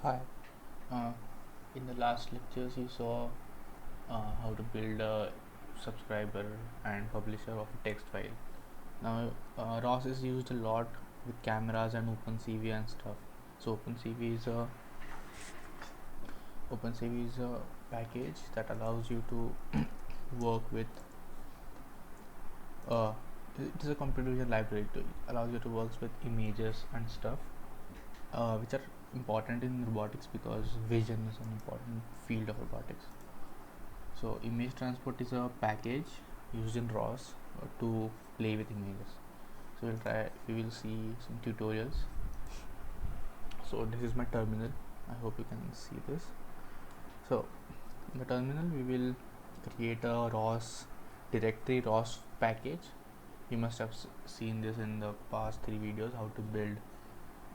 Hi. Uh, in the last lectures, you saw how to build a subscriber and publisher of a text file. Now, ROS is used a lot with cameras and Opencv and stuff. So, Opencv is a package that allows you to work with. Uh, it is a computer vision library. To allows you to work with images and stuff, which are important in robotics because vision is an important field of robotics. So image transport is a package used in ROS to play with images. So we will see some tutorials. So this is my terminal. I hope you can see this. So in the terminal we will create a ROS directory ROS package. You must have seen this in the past 3 videos, how to build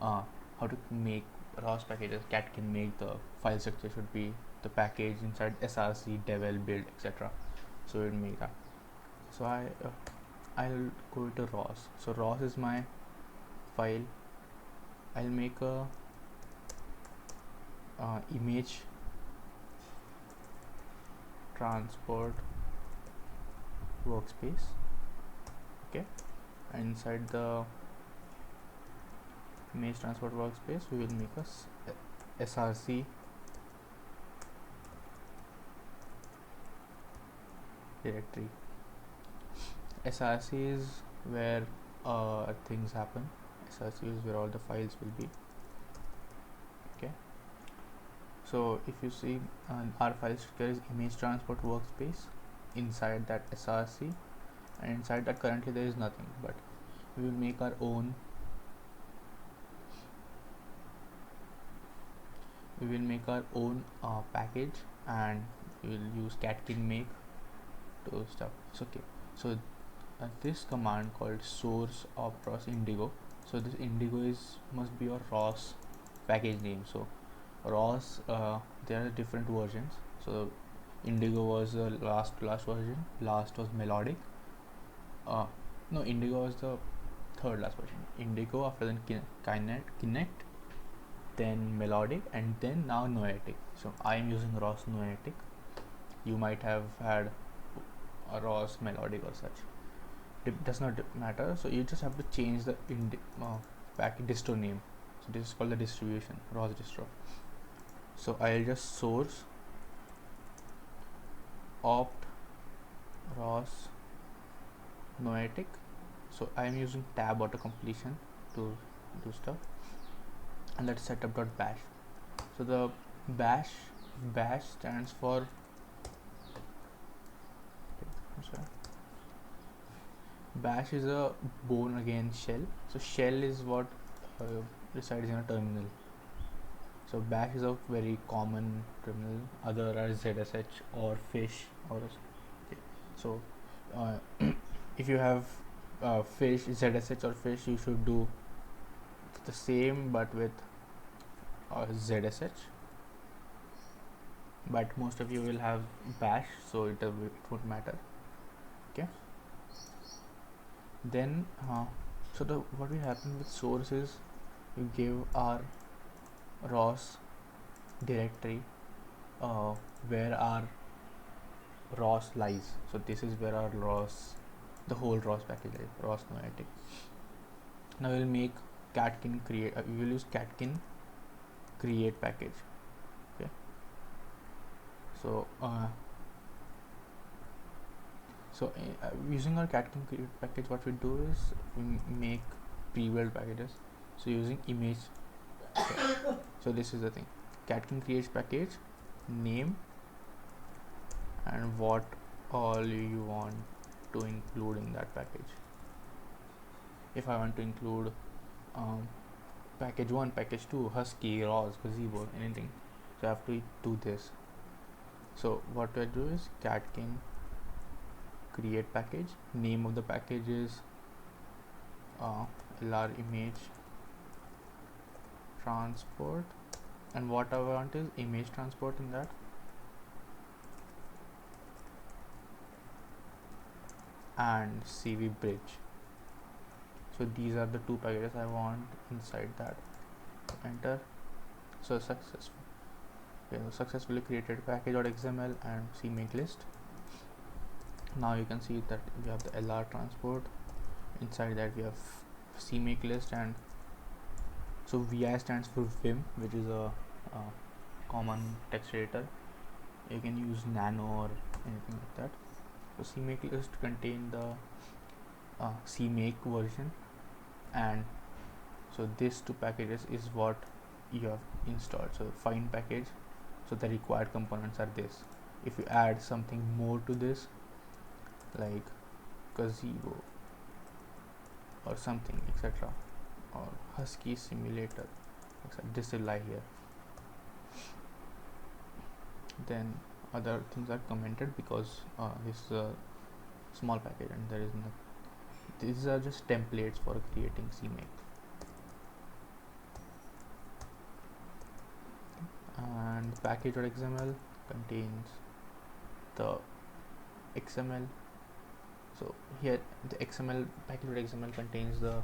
how to make ROS packages. Cat can make the file structure should be the package inside src devel build etc. So we'll make that. So I'll go to ROS. So ROS is my file. I'll make a image transport workspace. Okay, and inside the image transport workspace we will make a src directory. src is where things happen. src is where all the files will be. Okay, so if you see our file structure is image transport workspace. Inside that src, and inside that currently there is nothing, but we will make our own. We will make our own package, and we will use catkin make to stuff. So okay, so this command called source of ROS indigo. So this indigo must be your ROS package name. So ROS, there are different versions. So indigo was the last version. Last was melodic. No, indigo was the third last version. Indigo, after then kinect, then melodic, and then now noetic. So I am using ROS noetic. You might have had a ROS melodic or such. It does not matter. So you just have to change the package distro name. So this is called the distribution, ROS distro. So I'll just source opt ROS noetic. So I am using tab auto completion to do stuff, and that's setup.bash. So the bash stands for bash is a born again shell. So shell is what resides in a terminal. So bash is a very common terminal. Other are ZSH or fish or okay. So if you have fish, ZSH or fish, you should do the same but with ZSH. But most of you will have bash, so it won't matter. Okay. Then so what will happen with source is you give our ROS directory where our ROS lies. So this is where our ROS, the whole ROS package lies, ROS noetic. Now we'll make catkin create. We will use catkin create package. Okay. So using our catkin create package, what we do is we make pre-built packages. So using image. Okay. So this is the thing. Catkin creates package name and what all you want to include in that package. If I want to include package 1, package 2, husky, ROS, gazebo, anything, so I have to do this. So what I do is catkin create package. Name of the package is lr image transport, and what I want is image transport in that, and cv bridge. So these are the two packages I want inside that. Enter. So successful. Okay, successfully created package.xml and CMake list. Now you can see that we have the LR transport. Inside that we have CMake list, and so VI stands for Vim, which is a common text editor. You can use Nano or anything like that. So CMake list contain the CMake version, and so these two packages is what you have installed. So find package, so the required components are this. If you add something more to this, like gazebo or something, etc., or husky simulator, etc., this will lie here. Then other things are commented because this is a small package and there is no. These are just templates for creating CMake. And the package.xml contains the XML. So here the XML package.xml contains the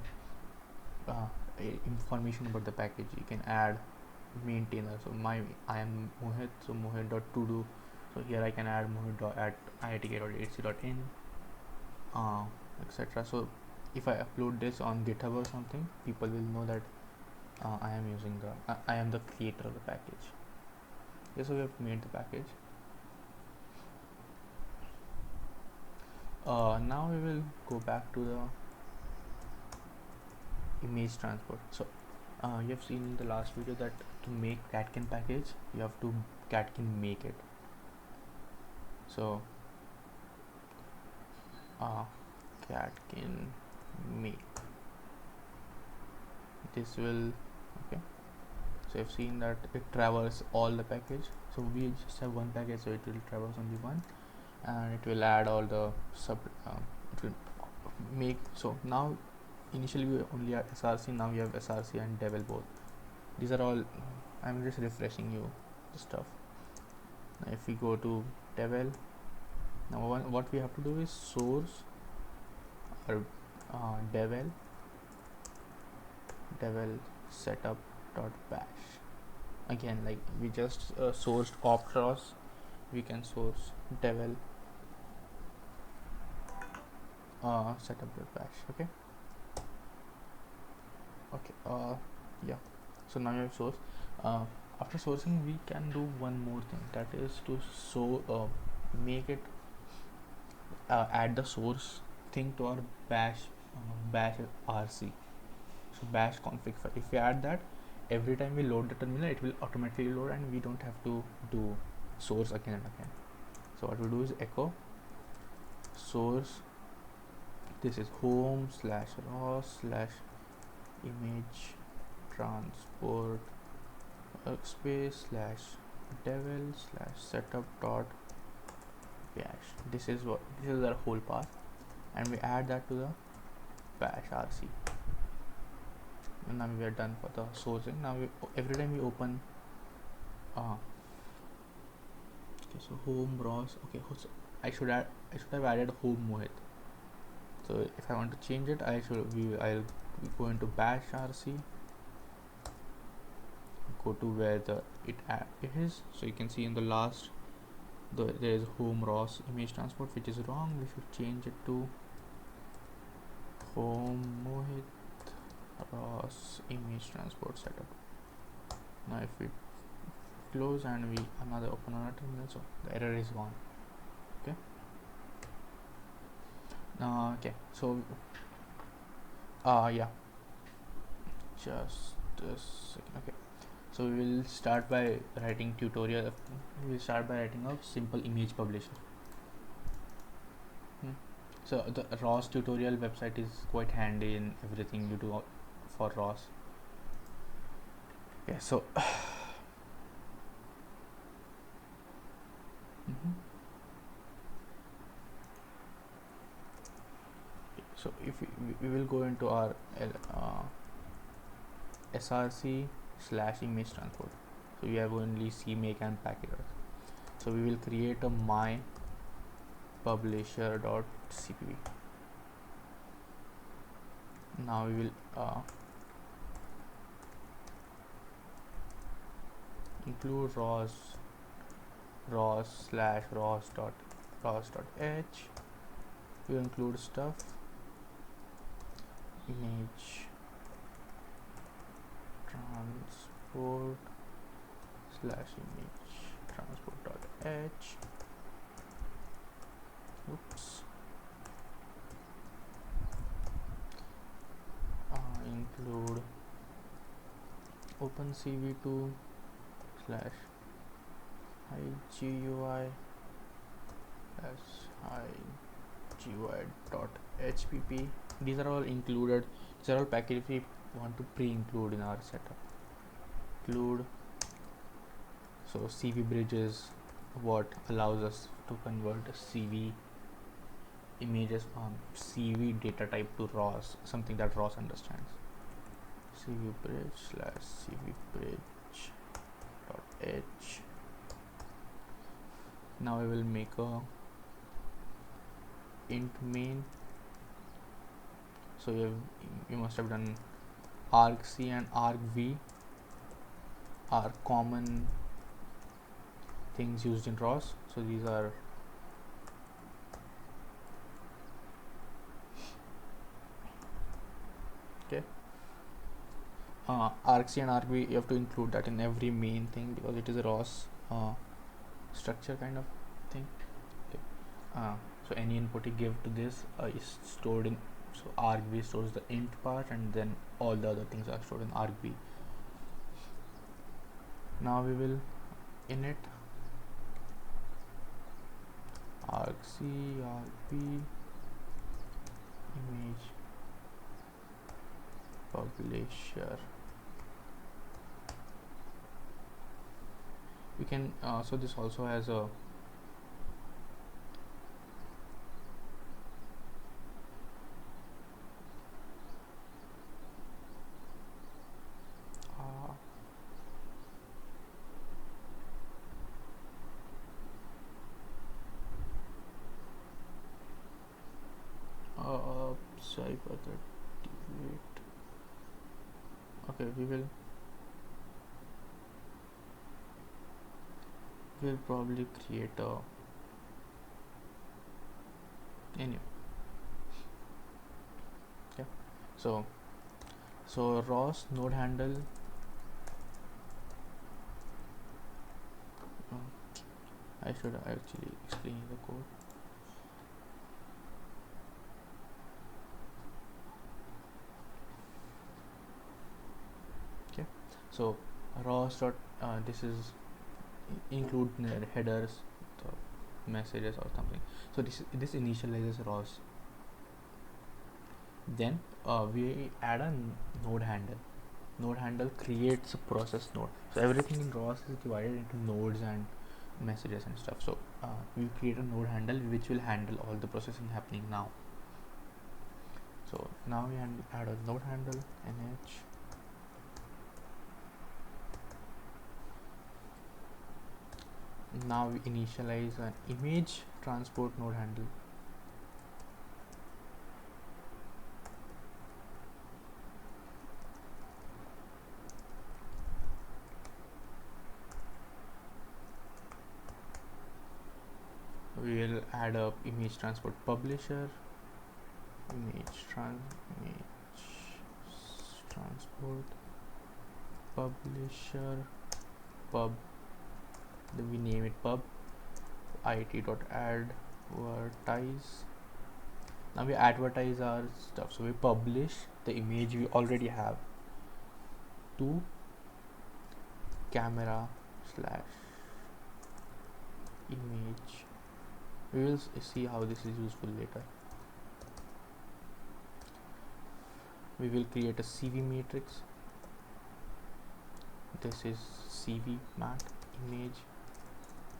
information about the package. You can add maintainer. So I am Mohit, so mohit.todo. So here I can add mohit.iitk.ac.in, etc. So if I upload this on GitHub or something, people will know that I am using I am the creator of the package. Okay, so we have made the package. Now we will go back to the image transport. So you have seen in the last video that to make catkin package, you have to catkin make it. So catkin make, this will, okay, so you've seen that it traverses all the package. So we just have one package, so it will traverse only one, and it will add all the it will make. So now initially we only had src, now we have src and devel both. These are all, I'm just refreshing you the stuff. Now if we go to devel, now what we have to do is source or devel setup.bash. Again, like we just sourced opt.ros, we can source devel setup.bash. okay, yeah. So now you have source. After sourcing, we can do one more thing, that is to make it add the source thing to our bash rc. So bash config file, if we add that, every time we load the terminal, it will automatically load and we don't have to do source again and again. So what we do is echo source, this is home/ros/image transport workspace /devel/setup.bash. This is our whole path, and we add that to the bash rc. And now we are done for the sourcing. Now every time we open okay, so home ros, okay, so I should have added home Mohit. So if I want to change it, I'll go into bash rc, go to where it is. So you can see in the last there is home ros image transport, which is wrong. We should change it to home Mohit ros image transport setup. Now if we close and we open another terminal, so the error is gone. Okay. Okay, so yeah, just a second. Okay, so we will start by writing tutorial. We will start by writing a simple image publisher. So the ROS tutorial website is quite handy in everything you do for ROS. Okay, so so if we will go into our src/image transport. So we have only CMake and package. So we will create a my publisher.cpp. Now we will include ros/ros.h. You include stuff, image transport /image transport.h. Oops. Include Opencv2 /igui /igui.hpp. These are all included. These are all packages we want to pre-include in our setup. Include, so CV bridge is what allows us to convert a CV images from CV data type to ROS, something that ROS understands. CV bridge /CV bridge.h. Now we will make a int main. So you must have done argc and argv are common things used in ROS. So these are okay. Argc and argv, you have to include that in every main thing because it is a ROS structure kind of thing. Okay. So any input you give to this is stored in, so argv stores the int part and then all the other things are stored in argv. Now we will init argc argv image publisher. We can so this also has a sorry for that. Okay, we'll probably create a anyway. Yeah, so ROS node handle. I should actually explain the code. Okay, so ROS dot this is include headers, the messages or something. So this initializes ROS. Then we add a node handle. Node handle creates a process node. So everything in ROS is divided into nodes and messages and stuff. So we create a node handle which will handle all the processing happening now. So now we add a node handle nh. Now we initialize an image transport node handle. We will add up image transport publisher, image transport publisher pub. Then we name it pub it.advertise. Now we advertise our stuff. So we publish the image we already have to camera/image. We will see how this is useful later. We will create a CV matrix. This is CV mat image.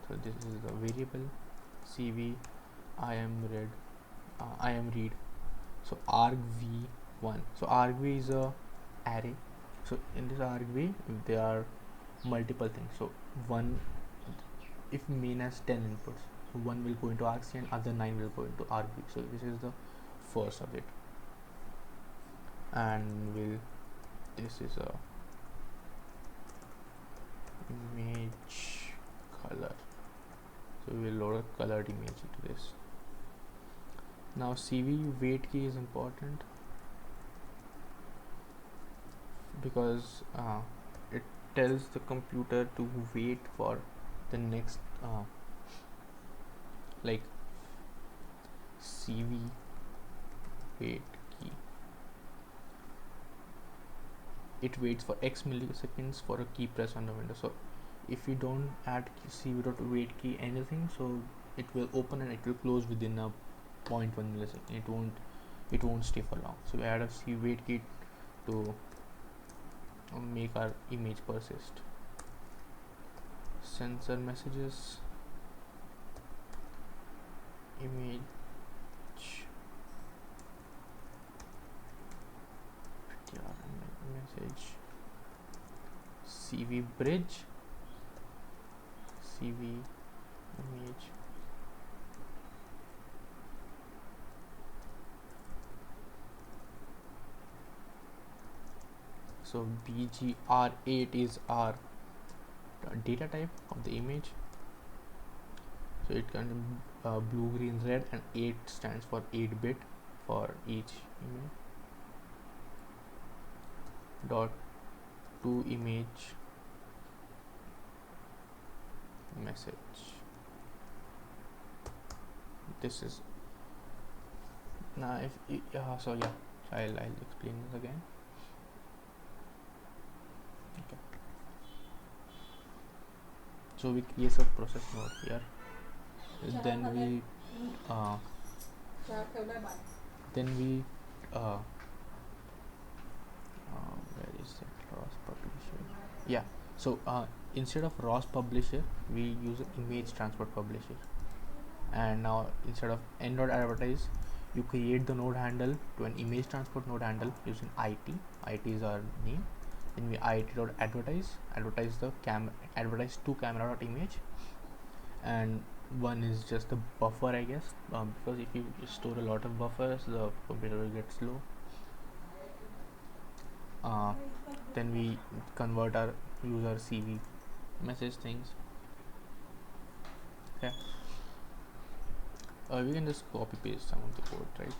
So this is the variable CV I am read. So argv1. So argv is a array. So in this argv there are multiple things. So one, if main has 10 inputs, so one will go into argc and other 9 will go into argv. So this is the first of it, and this is a image a colored image into this. Now CV wait key is important because it tells the computer to wait for the next like CV wait key. It waits for X milliseconds for a key press on the window. So if you don't add CV.wait key anything, so it will open and it will close within a 0.1 millisecond. It won't stay for long. So we add a CV wait key to make our image persist. Sensor messages, image message, CV bridge, CV image, so BGR8 is our data type of the image, so it can blue, green, red, and 8 stands for 8-bit for each image. Dot to image message. This is now if so I'll explain this again. Okay, so we create a process node here, then we where is it, Ros Publisher? Yeah, so instead of Ros Publisher we use image transport publisher, and now instead of end.advertise you create the node handle to an image transport node handle using it is our name. Then we it.advertise advertise to camera.image, and one is just the buffer, I guess, because if you store a lot of buffers the computer will get slow. Then we convert our user CV message things. Okay, we can just copy paste some of the code, right?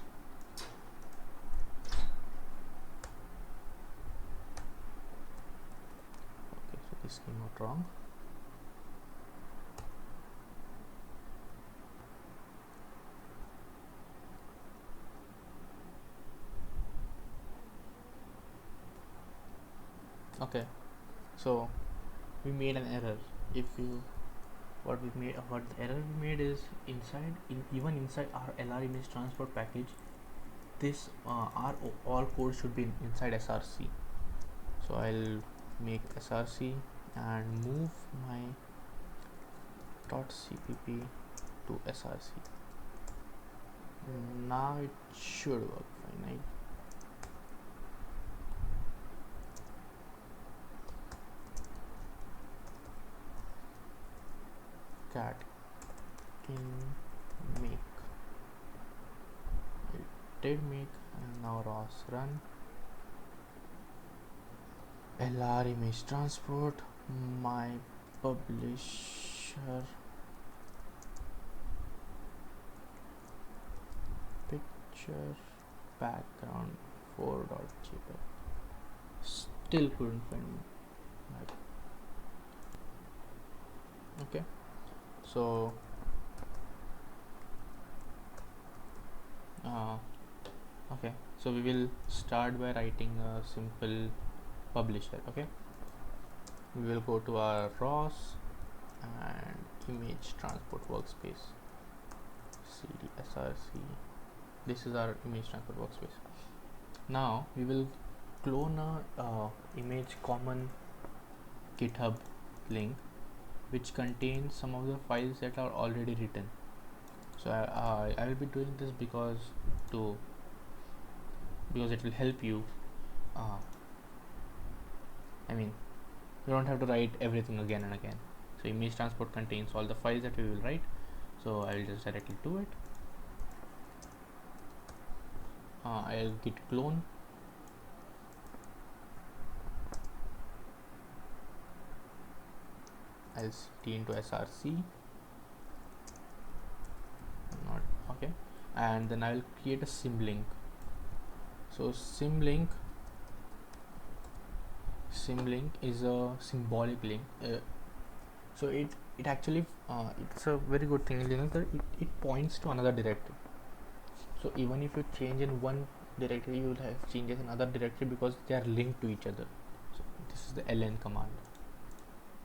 Okay, so this came out wrong. Okay, so we made an error. What the error we made is even inside our LR image transport package, this our all code should be inside src. So I'll make src and move my .cpp to src. Now it should work fine. Cat in make, it did make, and now Ros run LR image transport, my publisher picture background 4.jpg. Still couldn't find my. Okay, so okay, so we will start by writing a simple publisher. Okay, we will go to our Ros and image transport workspace, cd src. This is our image transport workspace. Now we will clone a image common GitHub link which contains some of the files that are already written. So I will be doing this because it will help you. I mean, you don't have to write everything again and again. So image transport contains all the files that we will write, so I will just directly do it. I'll git clone, I'll cd into src, and then I will create a symlink. So symlink is a symbolic link. So it actually it's a very good thing, you know, that it points to another directory. So even if you change in one directory, you will have changes in other directory because they are linked to each other. So this is the ln command.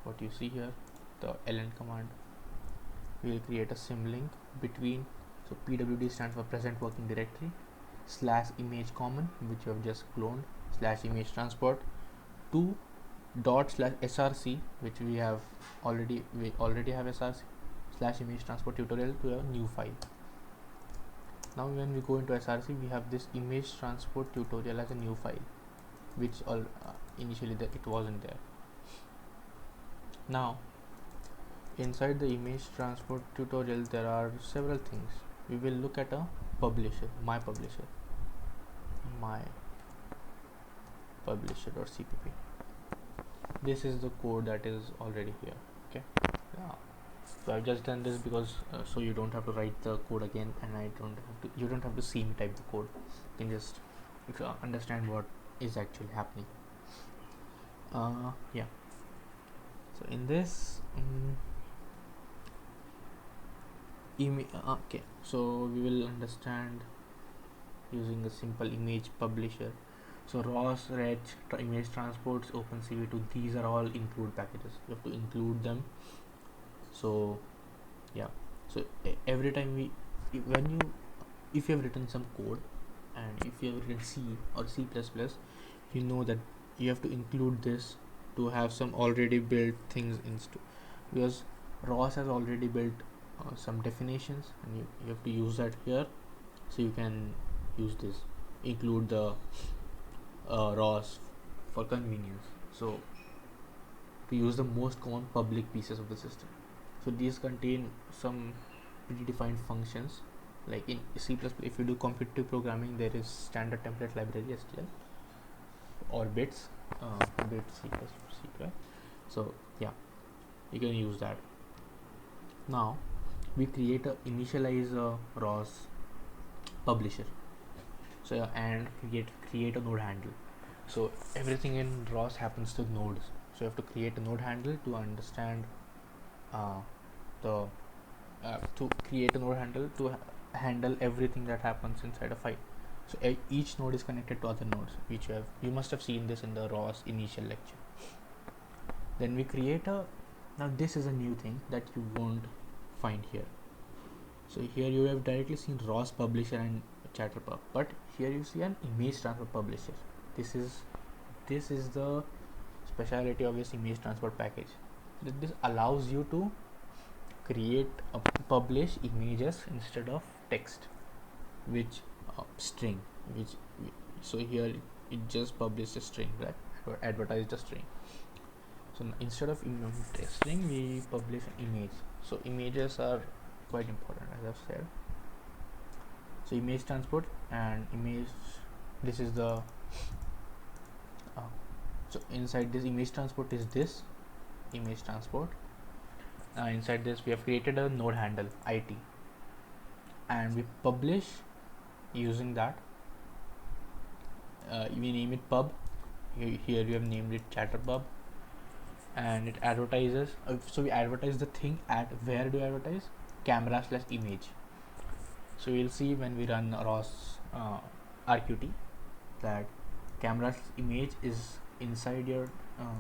What you see here, the ln command, we will create a symlink between, so pwd stands for present working directory, /image common, which you have just cloned, /image transport, to /src, which we already have src, /image transport tutorial, to a new file. Now when we go into src, we have this image transport tutorial as a new file, which initially it wasn't there. Now inside the image transport tutorial, there are several things. We will look at a publisher, my publisher.cpp. This is the code that is already here. Okay, yeah. So I've just done this because so you don't have to write the code again, and you don't have to see me type the code. You can just understand what is actually happening. Yeah. So in this okay, so we will understand using a simple image publisher. So Ros, Rqt, image transports, Opencv2, these are all include packages. You have to include them. So yeah, so every time if you have written some code, and if you have written C or C++, you know that you have to include this to have some already built things because Ros has already built some definitions, and you have to use that here. So you can use this, include the Ros for convenience. So to use the most common public pieces of the system. So these contain some predefined functions. Like in C++, if you do computative programming, there is standard template library STL or bits, bits C++. So yeah, you can use that. Now we create a Initializer Ros Publisher. So and create a node handle. So everything in Ros happens to nodes. So you have to create a node handle to understand to create a node handle to handle everything that happens inside a file. So each node is connected to other nodes, which you must have seen this in the Ros initial lecture. Then we create now this is a new thing that you won't find here. So here you have directly seen Ros Publisher and Chatterpub, but here you see an image transfer publisher. This is the speciality of this image transport package. This allows you to publish images instead of text, which string, so here it just published a string, right? Or advertised a string. So instead of string, we publish an image. So images are quite important, as I've said. So image transport and image, this is the so inside this image transport is this image transport. Inside this we have created a node handle it, and we publish using that. We name it pub. Here we have named it Chatterpub, and it advertises. So we advertise the thing at, where do you advertise? Camera/image. So you'll see when we run Ros Rqt that camera/image is inside your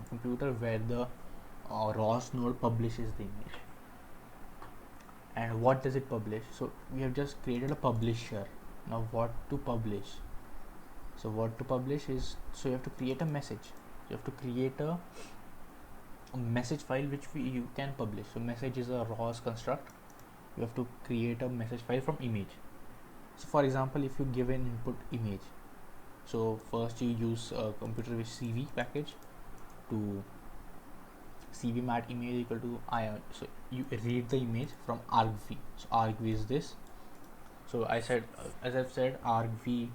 computer, where the Ros node publishes the image. And what does it publish? So we have just created a publisher. Now what to publish? So what to publish is, so you have to create a message. You have to create a message file which you can publish. So message is a Ros construct. You have to create a message file from image. So for example, if you give an input image, so first you use a computer with CV package to cvmat image equal to so you read the image from argv. So argv is this. So I said, as I've said, argv.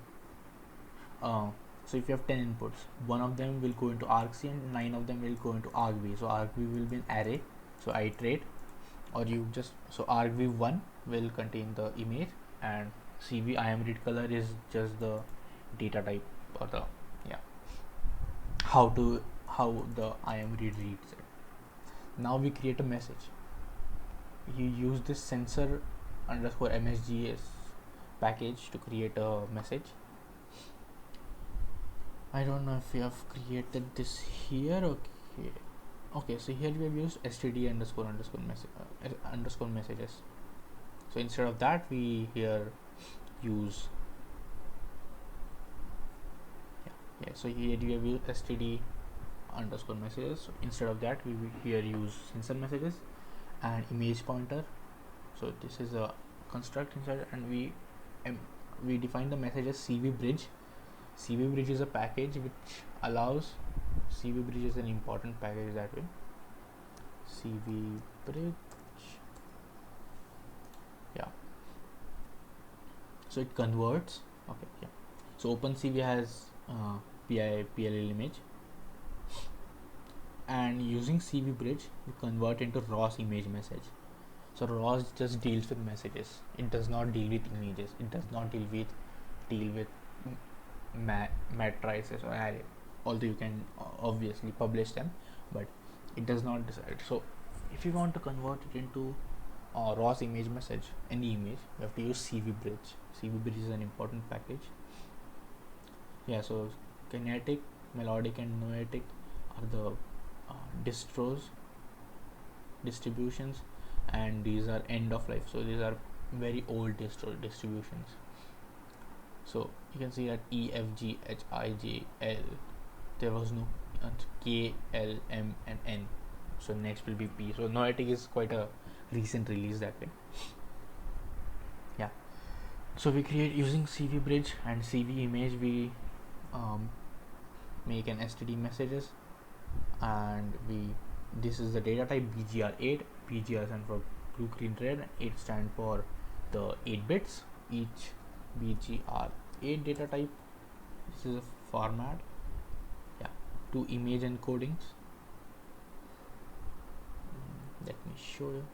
So if you have 10 inputs, 1 of them will go into argc and 9 of them will go into argv. So argv will be an array. So iterate, or you just, so argv1 will contain the image, and CV IAM read color is just the data type, or the, yeah, how the IAM read reads it. Now we create a message. You use this sensor underscore msgs package to create a message. I don't know if we have created this here. Okay, so here we have used std underscore messages. So instead of that, we here use, so here we have used std underscore messages. So instead of that, we here use sensor messages and image pointer. So this is a construct inside, and we define the message as cv bridge. cv bridge is a package which allows, cv bridge is an important package that way. cv bridge, yeah. So it converts. Okay, yeah. So Opencv has PLL image, and using cv bridge we convert into Ros image message. So Ros just deals with messages. It does not deal with images. It does not deal with matrices or array. Although you can obviously publish them, but it does not decide. So if you want to convert it into Ros image message, any image, you have to use cv bridge. cv bridge is an important package. Yeah. So kinetic, melodic, and noetic are the distributions, and these are end of life. So these are very old distributions. So you can see that E, F, G, H, I, J, L, there was no K, L, M, and N. So next will be P. So noetic is quite a recent release that way. Yeah. So we create using cv bridge and cv image. We make an std messages, and this is the data type bgr8. bgr stands for blue, green, red, and 8 stand for the 8 bits. Each bgr8 data type, this is a format. Yeah. 2 image encodings. Let me show you.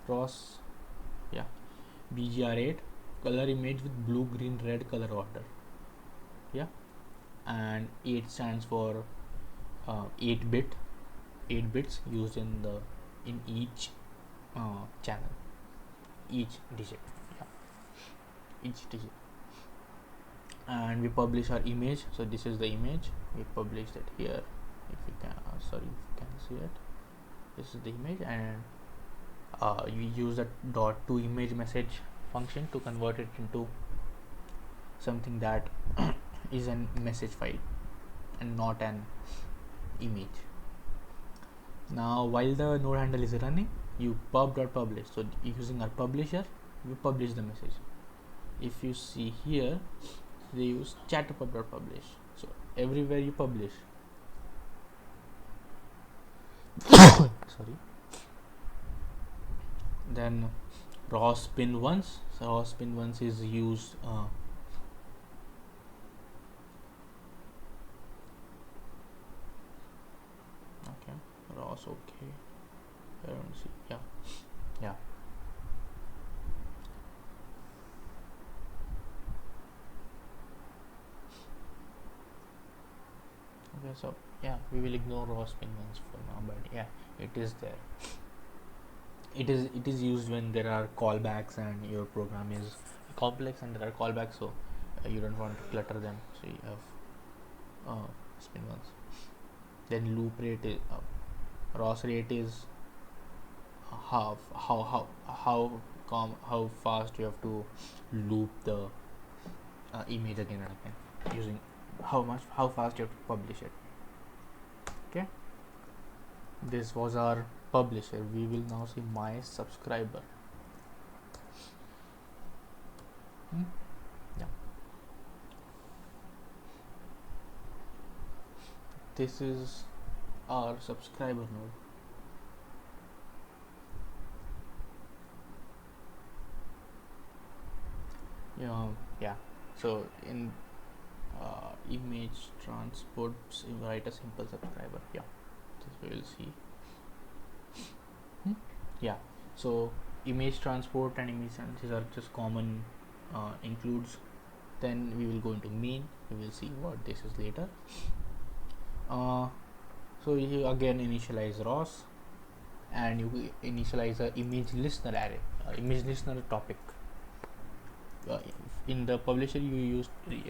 Ros, yeah, bgr8 color image with blue, green, red color order. Yeah. And 8 stands for 8 bits used in each channel, each digit. Yeah. Each digit. And we publish our image. So this is the image. We published it here. If you can, if you can see it, this is the image, and we use that .to image message function to convert it into something that is a message file and not an image. Now while the node handle is running, you pub.publish. So using our publisher, we publish the message. If you see here, they use chatterpub.publish. So everywhere you publish sorry, then Ros pin once. So Ros pin once is used okay, Ros, okay, I don't see. Yeah. Okay, so yeah, we will ignore Ros pin once for now, but yeah, it is there. It is used when there are callbacks and your program is complex and there are callbacks, so you don't want to clutter them. So you have spin once. Then loop rate is Ros rate is how fast you have to loop the image again and again, using how fast you have to publish it. Okay, this was our publisher. We will now see my subscriber. Yeah, this is our subscriber node. Yeah, so in image transport, write a simple subscriber. Yeah, this we will see. Yeah, so image transport and image these are just common includes. Then we will go into main. We will see what this is later. So you again initialize Ros, and you initialize a image listener array, image listener topic. In the publisher you use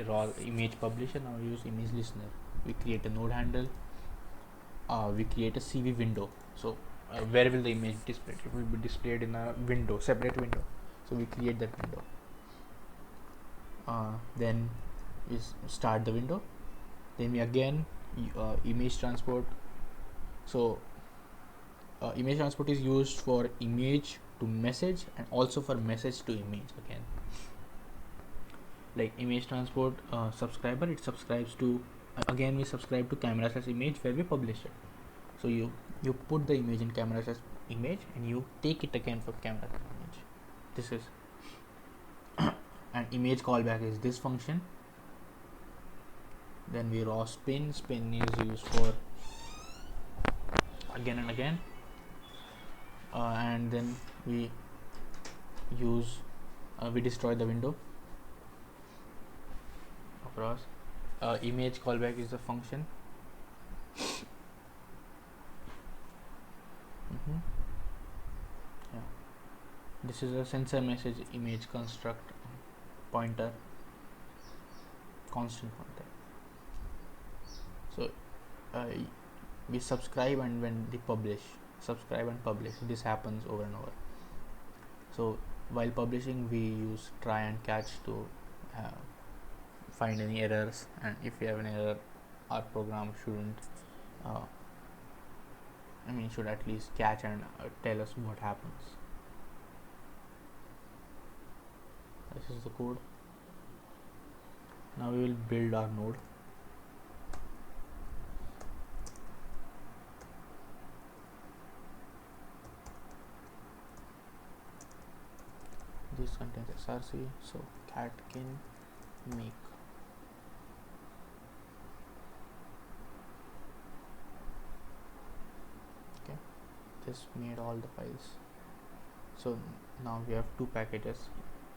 raw image publisher, now we use image listener. We create a node handle, we create a CV window. So where will the image be displayed? It will be displayed in a window, separate window. So we create that window. Then we start the window. Then we again image transport. So image transport is used for image to message and also for message to image again. Like image transport subscriber, it subscribes to again we subscribe to camera/image where we publish it. So you put the image in camera/image and you take it again for camera/image. This is and image callback is this function. Then we raw spin is used for again and again, and then we use we destroy the window of Ros. Image callback is the function. Yeah, this is a sensor message image construct pointer, constant pointer. So we subscribe, and when they subscribe and publish, this happens over and over. So while publishing we use try and catch to find any errors, and if we have an error our program shouldn't should at least catch and tell us what happens. This is the code. Now we will build our node. This contains src, so catkin make. Okay, this made all the files. So now we have two packages.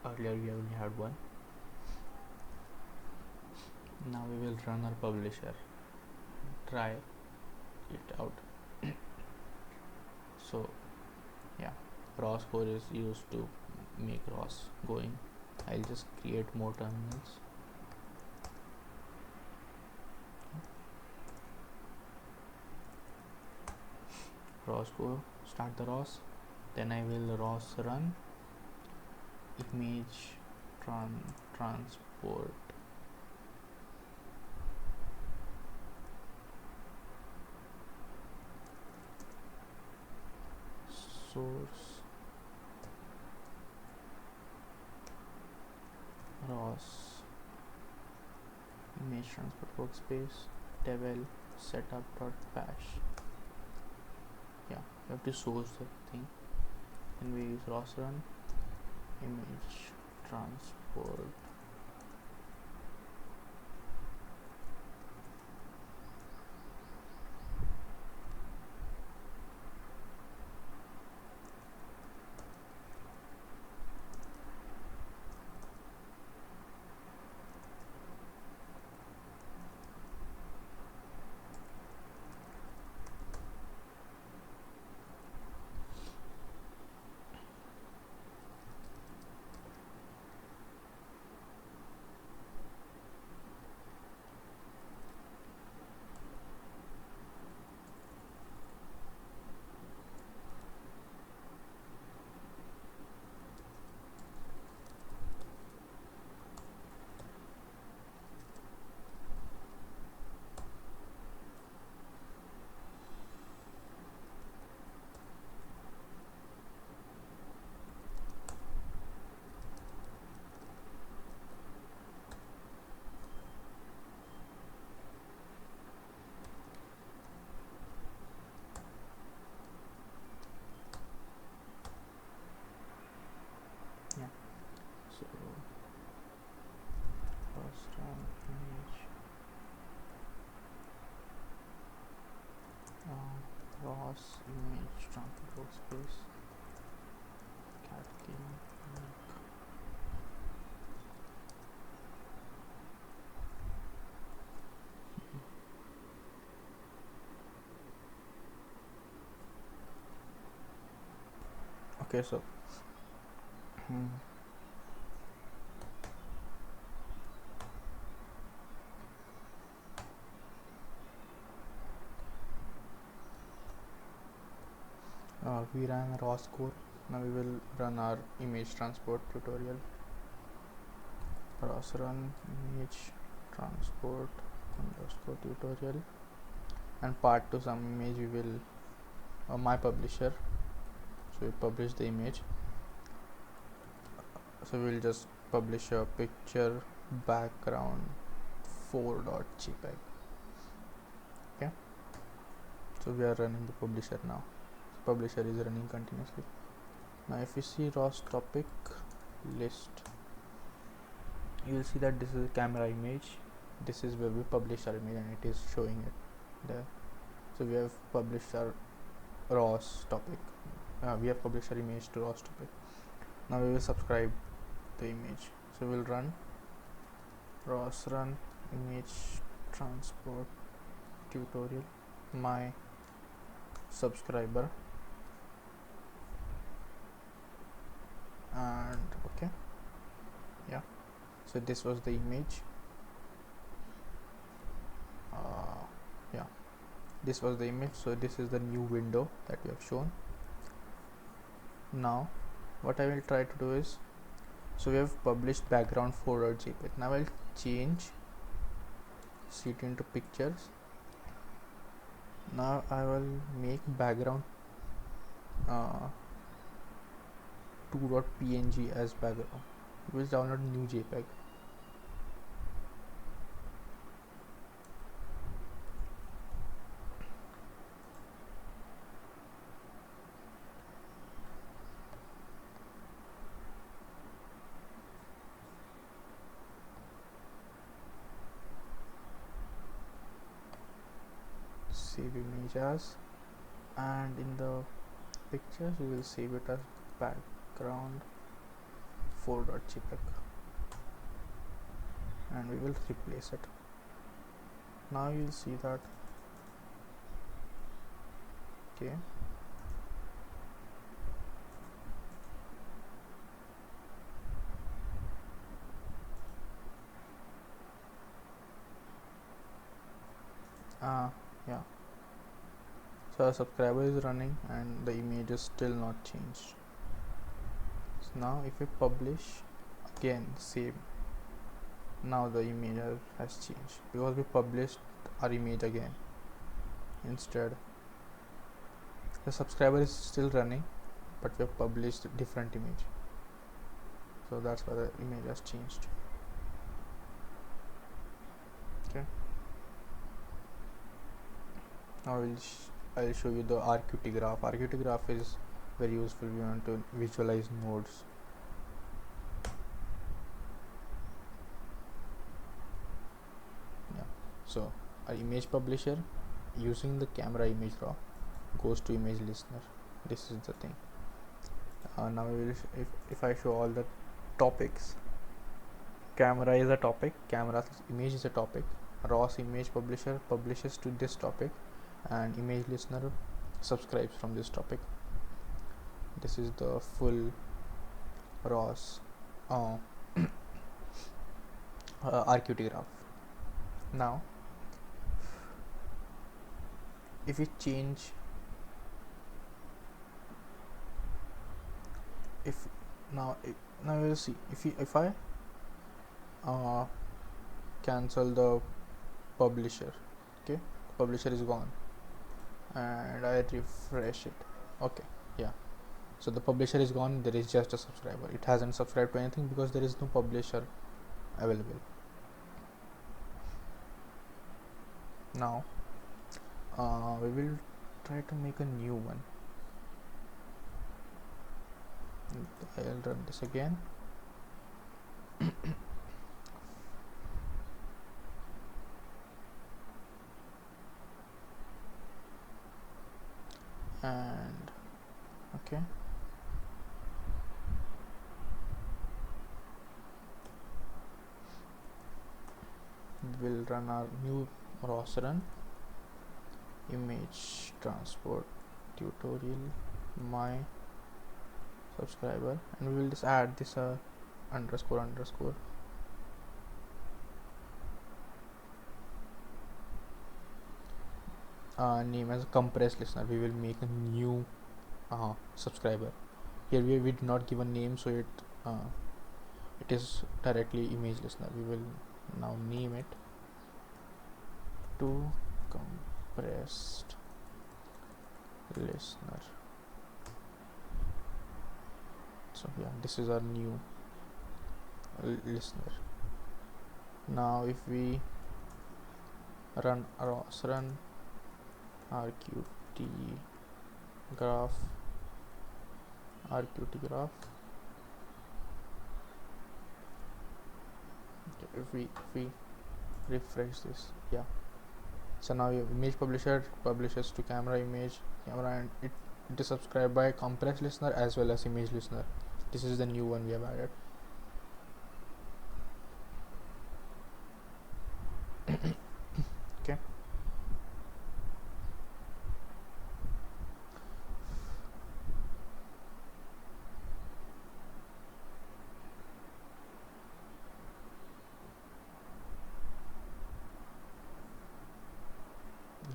Earlier we only had one. Now we will run our publisher, try it out. So yeah, Ros core is used to make Ros going. I'll just create more terminals. Ros core, start the Ros. Then I will Ros run image transport source Ros image transport workspace devel setup.bash. Yeah, you have to source the thing. Then we use Ros run image transport Ros image transport workspace Okay, so we ran Ros core. Now we will run our image transport tutorial. Ros run image transport underscore tutorial, and part to some image we will my publisher. So we publish the image. So we'll just publish a picture background 4.jpg. Okay, so we are running the publisher now. Publisher is running continuously. Now if you see Ros topic list, you will see that this is a camera image. This is where we publish our image and it is showing it there. So we have published our Ros topic. We have published our image to Ros topic. Now we will subscribe the image. So we'll run Ros run image transport tutorial my subscriber, and okay, yeah, so this was the image. Yeah, this was the image. So this is the new window that we have shown. Now what I will try to do is, so we have published background 4.jpg. Now I'll change it into pictures. Now I will make background 2.png as background. We will download new JPEG. Save image as, and in the pictures we will save it as background 4.jpg, and we will replace it. Now you will see that okay, yeah, so our subscriber is running and the image is still not changed. So now if we publish again, same, now the image has changed because we published our image again. Instead the subscriber is still running, but we have published a different image, so that's why the image has changed. Okay, now I'll show you the Rqt graph. Rqt graph is very useful if you want to visualize nodes. Yeah, so our image publisher using the camera image raw goes to image listener. This is the thing. Now we will if I show all the topics, camera is a topic, camera image is a topic, Ros image publisher publishes to this topic, and image listener subscribes from this topic. This is the full Ros Rqt graph. Now if we change, now you will see if I cancel the publisher, okay, publisher is gone, and I refresh it. Okay, yeah, so the publisher is gone, there is just a subscriber. It hasn't subscribed to anything because there is no publisher available. Now we will try to make a new one. I'll run this again. And okay, will run our new ROS run image transport tutorial my subscriber, and we will just add this underscore name as a compressed listener. We will make a new subscriber. Here we did not give a name, so it is directly image listener. We will now name it to compressed listener. So yeah, this is our new listener. Now if we run ROS run Rqt Graph, okay, if we refresh this, yeah, so now your image publisher publishes to camera, and it is subscribed by compressed listener as well as image listener. This is the new one we have added. Okay,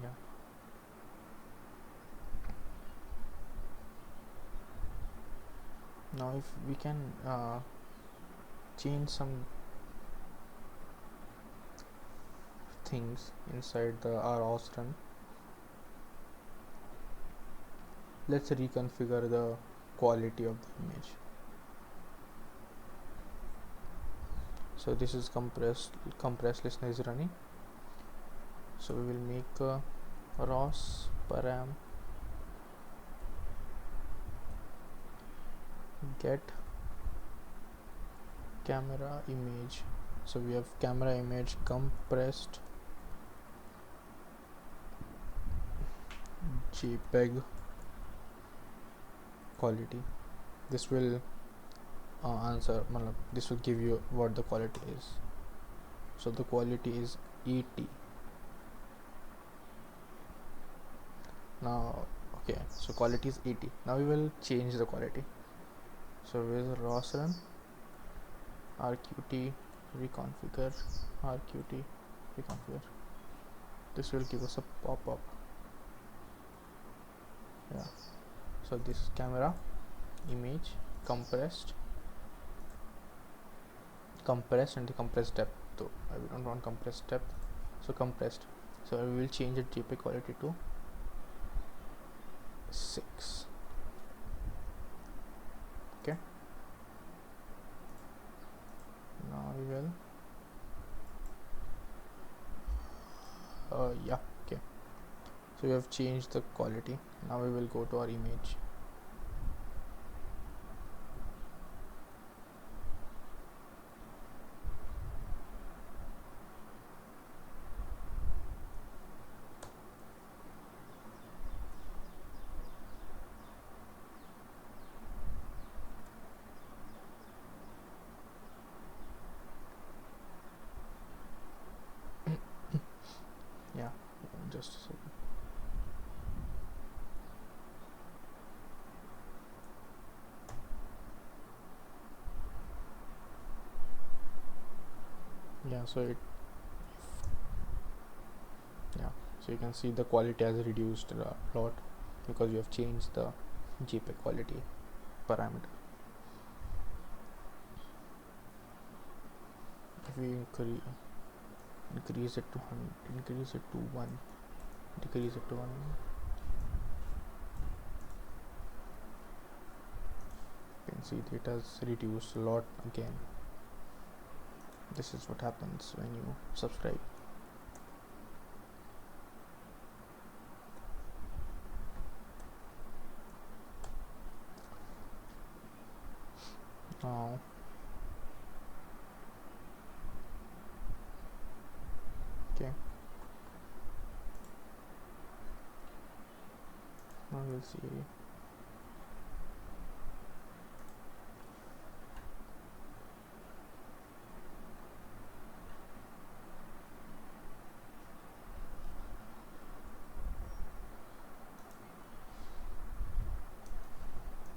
yeah, now if we can change some things inside the ROS run. Let's reconfigure the quality of the image. So this is compressed listener is running, so we will make a ROS param get camera image. So we have camera image compressed JPEG quality. This will this will give you what the quality is. So the quality is 80. Now okay, so quality is 80. Now we will change the quality. So with ROS run Rqt reconfigure. This will give us a pop-up. Yeah, so this is camera image compressed and the compressed depth. So I don't want compressed depth, so compressed. So we will change the JPEG quality to 6. Okay, now we will yeah, okay, so we have changed the quality. Now we will go to our image. Yeah, just a second. Yeah, so so you can see the quality has reduced a lot because we have changed the JPEG quality parameter. If we increase it to 100, increase it to 1, decrease it to 1, you can see it has reduced a lot again. This is what happens when you subscribe. Now okay, now we'll see